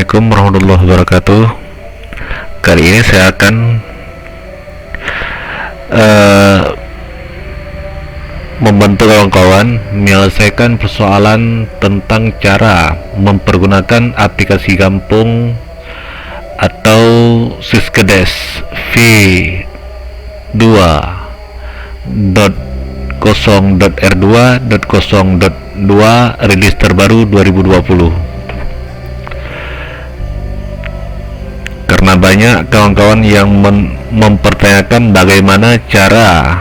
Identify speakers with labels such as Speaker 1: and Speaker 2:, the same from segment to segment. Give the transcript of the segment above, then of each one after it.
Speaker 1: Assalamualaikum warahmatullahi wabarakatuh. Kali ini saya akan membantu kawan-kawan menyelesaikan persoalan tentang cara mempergunakan aplikasi Gampong atau Syskedes v2.0.r2.0.2 rilis terbaru 2020. Karena banyak kawan-kawan yang mempertanyakan bagaimana cara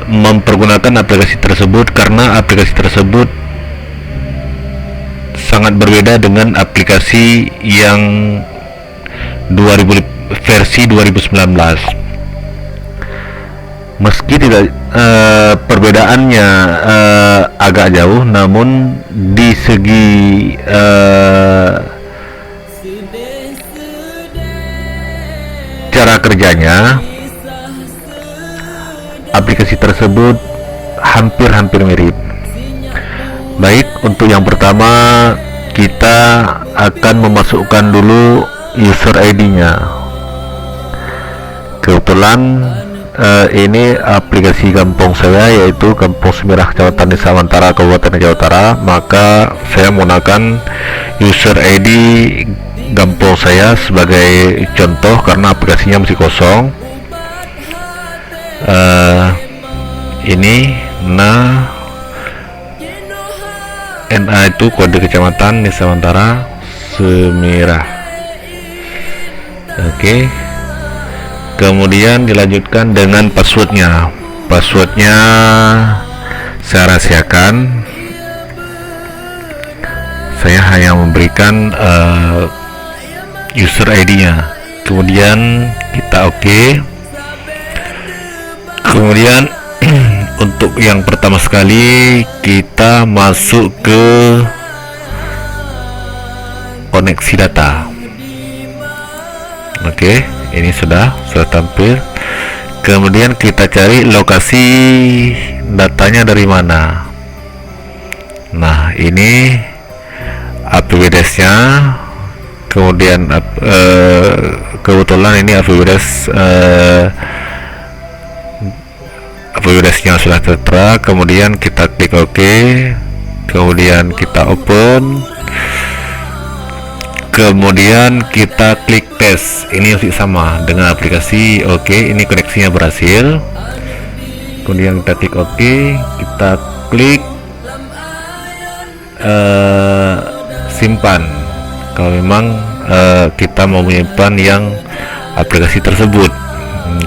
Speaker 1: mempergunakan aplikasi tersebut, karena aplikasi tersebut sangat berbeda dengan aplikasi yang versi 2019. Meski tidak perbedaannya agak jauh, namun di segi cara kerjanya aplikasi tersebut hampir mirip. Baik, untuk yang pertama kita akan memasukkan dulu user ID-nya. Kebetulan ini aplikasi Gampong saya, yaitu Kampung Semirah, Kecamatan Desa Mantara, Kabupaten Jawa Utara. Maka saya menggunakan user ID Gampong saya sebagai contoh karena aplikasinya masih kosong. Ini NA itu kode kecamatan Desa Mantara Semirah. Oke. Kemudian dilanjutkan dengan passwordnya. Passwordnya saya rahasiakan. Saya hanya memberikan user ID-nya. Kemudian kita oke. Kemudian untuk yang pertama sekali kita masuk ke koneksi data. Oke, ini sudah tampil. Kemudian kita cari lokasi datanya dari mana. Nah, ini APBDes-nya. Kemudian kebetulan ini APBDes-nya sudah tertera. Kemudian kita klik OK. Kemudian kita open. Kemudian kita klik tes. Ini masih sama dengan aplikasi. Oke, ini koneksinya berhasil. Kemudian kita klik OK. Kita klik simpan kalau memang kita mau menyimpan yang aplikasi tersebut.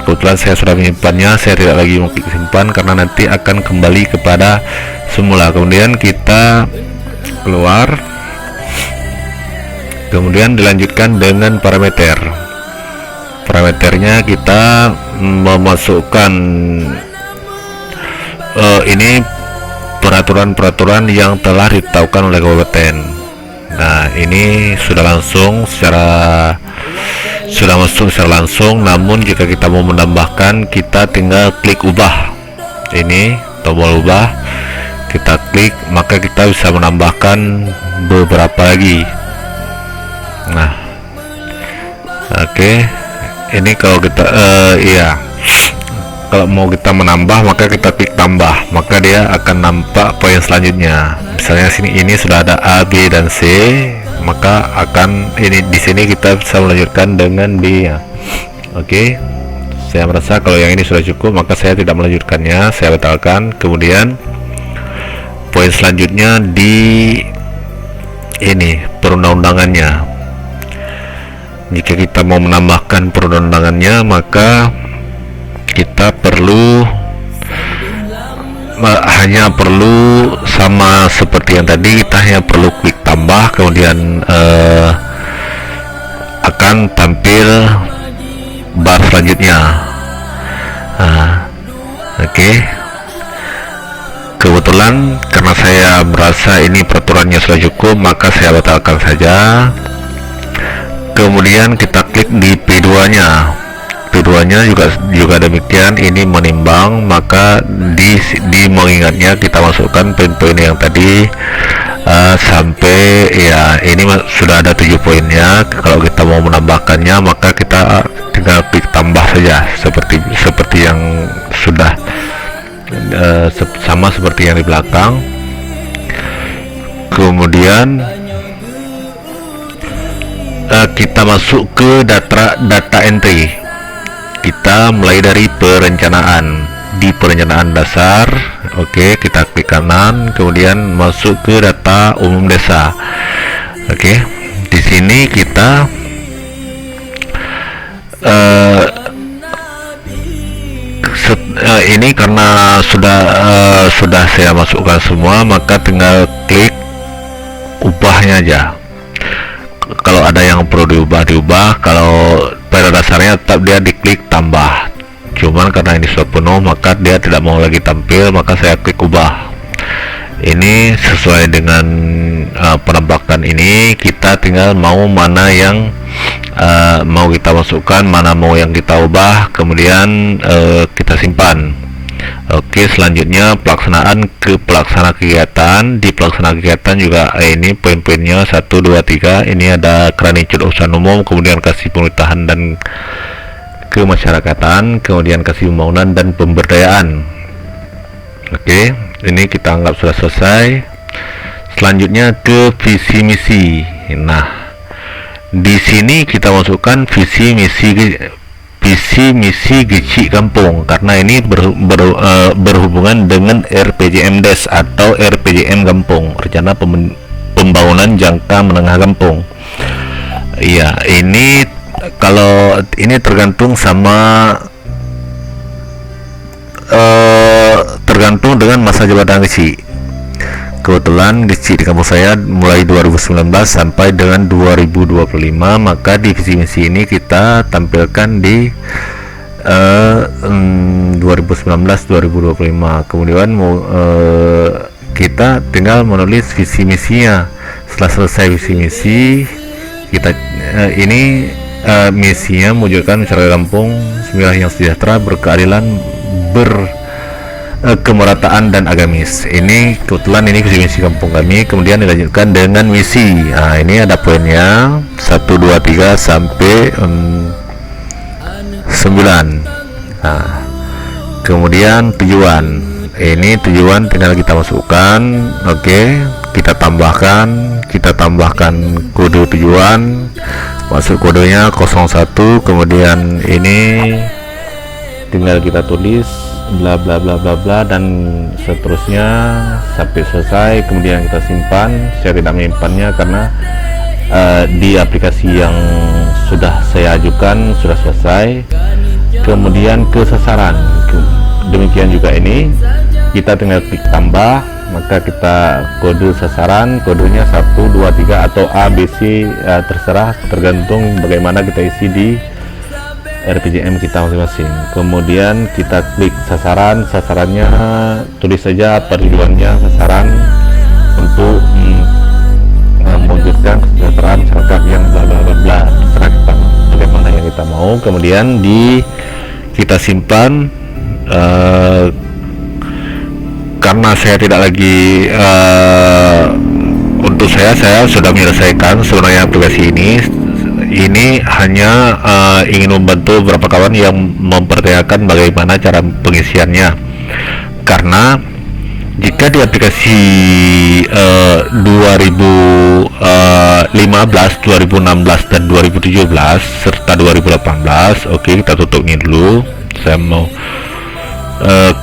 Speaker 1: Kebetulan saya sudah menyimpannya, saya tidak lagi mau klik simpan karena nanti akan kembali kepada semula. Kemudian kita keluar. Kemudian dilanjutkan dengan parameter. Parameternya kita memasukkan ini peraturan-peraturan yang telah ditetapkan oleh kabupaten. Nah, ini sudah masuk secara langsung. Namun jika kita mau menambahkan, kita tinggal klik ubah. Ini tombol ubah, kita klik, maka kita bisa menambahkan beberapa lagi. Nah, oke. Ini kalau kita kalau mau kita menambah, maka kita klik tambah, maka dia akan nampak poin selanjutnya. Misalnya ini sudah ada A, B dan C, maka akan di sini kita bisa melanjutkan dengan B ya. Oke. Saya merasa kalau yang ini sudah cukup, maka saya tidak melanjutkannya, saya batalkan. Kemudian poin selanjutnya di ini perundang-undangannya. Jika kita mau menambahkan perundang-undangannya, maka kita hanya perlu sama seperti yang tadi, kita hanya perlu klik tambah, kemudian akan tampil bar selanjutnya. Oke. Kebetulan karena saya merasa ini peraturannya sudah cukup, maka saya batalkan saja. Kemudian kita klik di P2-nya. P2-nya juga demikian, ini menimbang, maka di mengingatnya kita masukkan poin-poin yang tadi sampai ya ini sudah ada 7 poinnya. Kalau kita mau menambahkannya maka kita tinggal klik tambah saja seperti yang sudah sama seperti yang di belakang. Kemudian kita masuk ke data entry. Kita mulai dari perencanaan. Di perencanaan dasar, oke, kita klik kanan, kemudian masuk ke data umum desa. Oke, di sini kita ini karena sudah saya masukkan semua, maka tinggal klik ubahnya aja. Kalau ada yang perlu diubah, kalau pada dasarnya tetap dia diklik tambah. Cuman karena ini sudah penuh, maka dia tidak mau lagi tampil, maka saya klik ubah. Ini sesuai dengan penampakan ini. Kita tinggal mau mana yang mau kita masukkan, mana mau yang kita ubah, kemudian kita simpan. Oke, selanjutnya pelaksana kegiatan. Di pelaksana kegiatan juga ini poin-poinnya 1, 2, 3. Ini ada Kranicut urusan umum, kemudian kasih pemerintahan dan kemasyarakatan, kemudian kasih pembangunan dan pemberdayaan. Oke, ini kita anggap sudah selesai. Selanjutnya ke visi misi. Nah, di sini kita masukkan visi misi Geci Kampung, karena ini berhubungan dengan RPJMDes atau RPJM Kampung, Rencana Pembangunan Jangka Menengah Kampung. Iya, ini kalau ini tergantung dengan masa jabatan Geci. Kebetulan Geci di kampung saya mulai 2019 sampai dengan 2025, maka di visi misi ini kita tampilkan di 2019-2025. Kemudian kita tinggal menulis visi misinya. Setelah selesai visi misi, kita ini misinya mewujudkan masyarakat kampung yang sejahtera, berkeadilan, kemerataan dan agamis. Ini kebetulan ini visi misi kampung kami. Kemudian dilanjutkan dengan misi. Nah, ini ada poinnya 1, 2, 3 sampai 9. Nah, kemudian tujuan. Ini tujuan tinggal kita masukkan. Oke, kita tambahkan kode tujuan. Masuk kodenya 01, kemudian ini tinggal kita tulis bla bla bla bla bla dan seterusnya sampai selesai. Kemudian kita simpan. Saya tidak menyimpannya karena di aplikasi yang sudah saya ajukan sudah selesai. Kemudian ke sasaran, demikian juga ini kita tinggal klik tambah, maka kita kode sasaran, kodenya 1, 2, 3 atau A, B, C, terserah, tergantung bagaimana kita isi di RPJM kita masing-masing. Kemudian kita klik sasarannya tulis saja tujuannya sasaran untuk mewujudkan kesejahteraan masyarakat yang bla bla bla bla, terserah kita bagaimana yang kita mau. Kemudian kita simpan. Karena saya tidak lagi untuk saya sudah menyelesaikan sebenarnya aplikasi ini hanya ingin membantu beberapa kawan yang mempertanyakan bagaimana cara pengisiannya. Karena jika di aplikasi 2015, 2016 dan 2017 serta 2018, oke, kita tutup ini dulu. Saya mau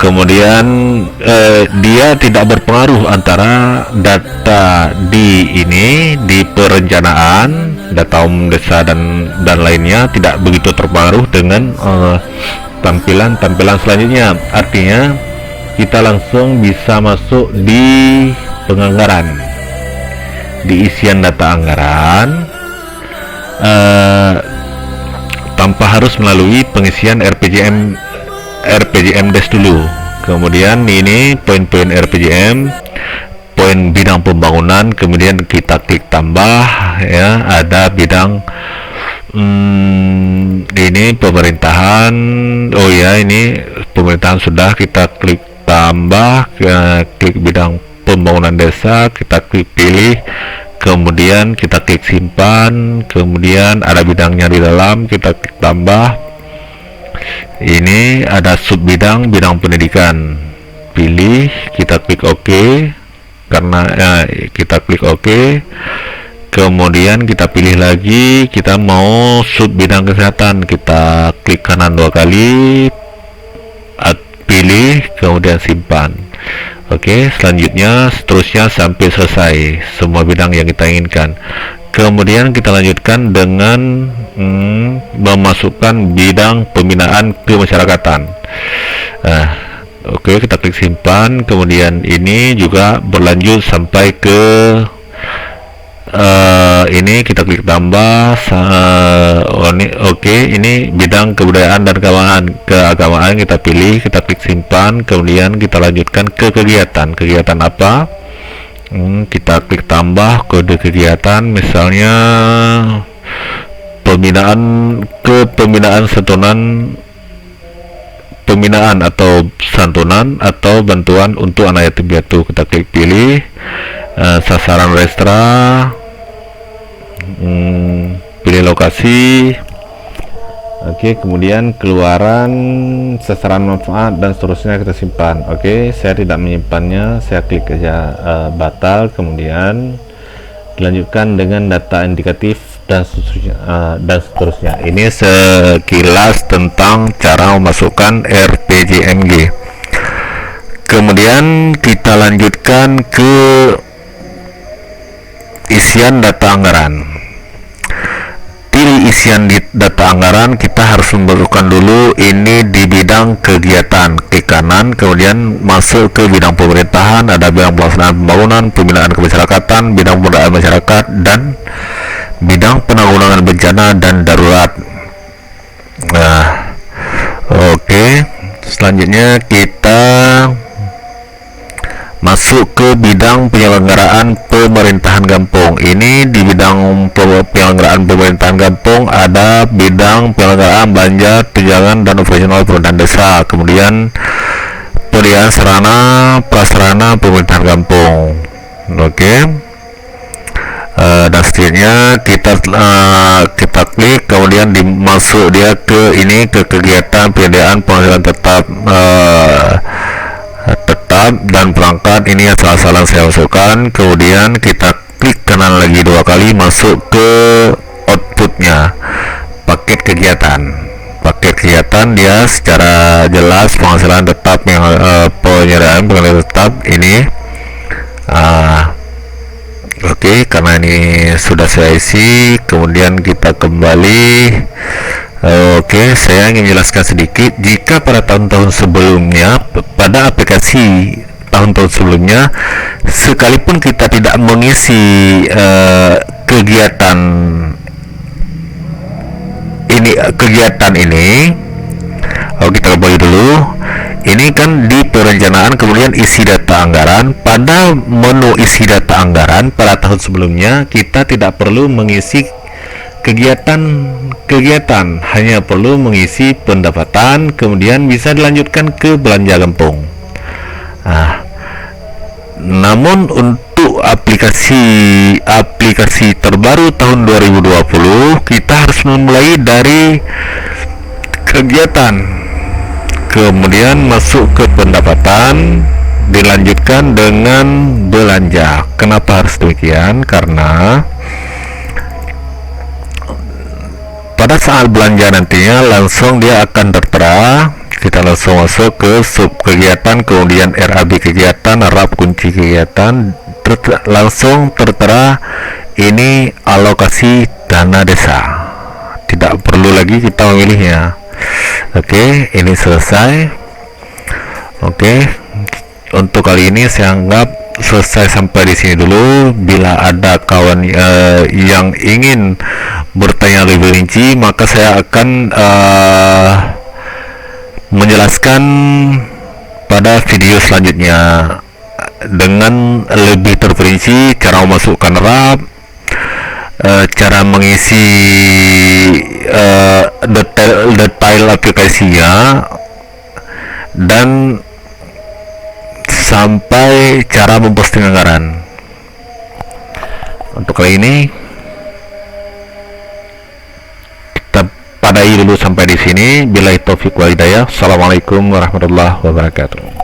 Speaker 1: kemudian dia tidak berpengaruh antara data di perencanaan, data umum desa dan lainnya, tidak begitu terpengaruh dengan tampilan selanjutnya. Artinya kita langsung bisa masuk di penganggaran, di isian data anggaran, tanpa harus melalui pengisian RPJMDes dulu. Kemudian ini poin-poin RPJM, poin bidang pembangunan, kemudian kita klik tambah, ya, ada bidang ini pemerintahan. Oh ya, ini pemerintahan sudah kita klik tambah, klik bidang pembangunan desa, kita klik pilih, kemudian kita klik simpan, kemudian ada bidangnya di dalam, kita klik tambah. Ini ada sub bidang pendidikan, pilih, kita klik OK, karena kita klik OK. Kemudian kita pilih lagi, kita mau sub bidang kesehatan, kita klik kanan 2 kali, pilih, kemudian simpan. Oke, selanjutnya seterusnya sampai selesai semua bidang yang kita inginkan. Kemudian kita lanjutkan dengan memasukkan bidang pembinaan kemasyarakatan. Oke, kita klik simpan. Kemudian ini juga berlanjut sampai ke ini kita klik tambah. Oke, ini bidang kebudayaan dan keagamaan kita pilih, kita klik simpan, kemudian kita lanjutkan ke kegiatan apa. Kita klik tambah kode kegiatan, misalnya pembinaan atau santunan atau bantuan untuk anak yatim piatu. Kita klik pilih, sasaran restra, pilih lokasi. Oke, kemudian keluaran, sasaran manfaat, dan seterusnya kita simpan. Oke, saya tidak menyimpannya, saya klik aja batal, kemudian dilanjutkan dengan data indikatif dan seterusnya. Ini sekilas tentang cara memasukkan RPJMD. Kemudian kita lanjutkan ke isian data anggaran. Pilih isian di data anggaran, kita harus membutuhkan dulu ini di bidang kegiatan, klik kanan, kemudian masuk ke bidang pemerintahan, ada bidang pelaksanaan pembangunan, pembinaan kemasyarakatan, bidang pemberdayaan masyarakat, dan bidang penanggulangan bencana dan darurat. Nah, oke, selanjutnya kita masuk ke bidang penyelenggaraan pemerintahan kampung. Ini di bidang penyelenggaraan pemerintahan kampung ada bidang penyelenggaraan belanja, tunjangan, dan operasional pemerintahan desa, kemudian penyediaan sarana prasarana pemerintahan kampung. Oke, dan seterusnya kita klik, kemudian dimasuk dia ke ini, ke kegiatan penyediaan penghasilan tetap dan perangkat. Ini asal-asalan saya masukkan, kemudian kita klik kanan lagi 2 kali, masuk ke outputnya, paket kegiatan dia secara jelas penghasilan tetap, penyediaan penghasilan tetap ini. Oke, karena ini sudah saya isi, kemudian kita kembali. Oke, saya ingin menjelaskan sedikit. Jika pada tahun-tahun sebelumnya, pada aplikasi tahun-tahun sebelumnya, sekalipun kita tidak mengisi kegiatan ini, kita kembali dulu. Ini kan di perencanaan, kemudian isi data anggaran. Pada menu isi data anggaran pada tahun sebelumnya, kita tidak perlu mengisi kegiatan, hanya perlu mengisi pendapatan, kemudian bisa dilanjutkan ke belanja kampung. Namun untuk aplikasi terbaru tahun 2020, kita harus memulai dari kegiatan, kemudian masuk ke pendapatan, dilanjutkan dengan belanja. Kenapa harus demikian? Karena pada saat belanja nantinya langsung dia akan tertera. Kita langsung masuk ke sub kegiatan, kemudian RAB kegiatan, RAB kunci kegiatan, langsung tertera ini alokasi dana desa. Tidak perlu lagi kita memilihnya. Oke, ini selesai. Oke, untuk kali ini saya anggap selesai sampai di sini dulu. Bila ada kawan yang ingin bertanya lebih rinci, maka saya akan menjelaskan pada video selanjutnya dengan lebih terperinci cara memasukkan RAB, cara mengisi detail aplikasinya, dan sampai cara memposting anggaran. Untuk kali ini kita padai dulu sampai di sini. Billahi taufiq wal hidayah. Assalamualaikum warahmatullahi wabarakatuh.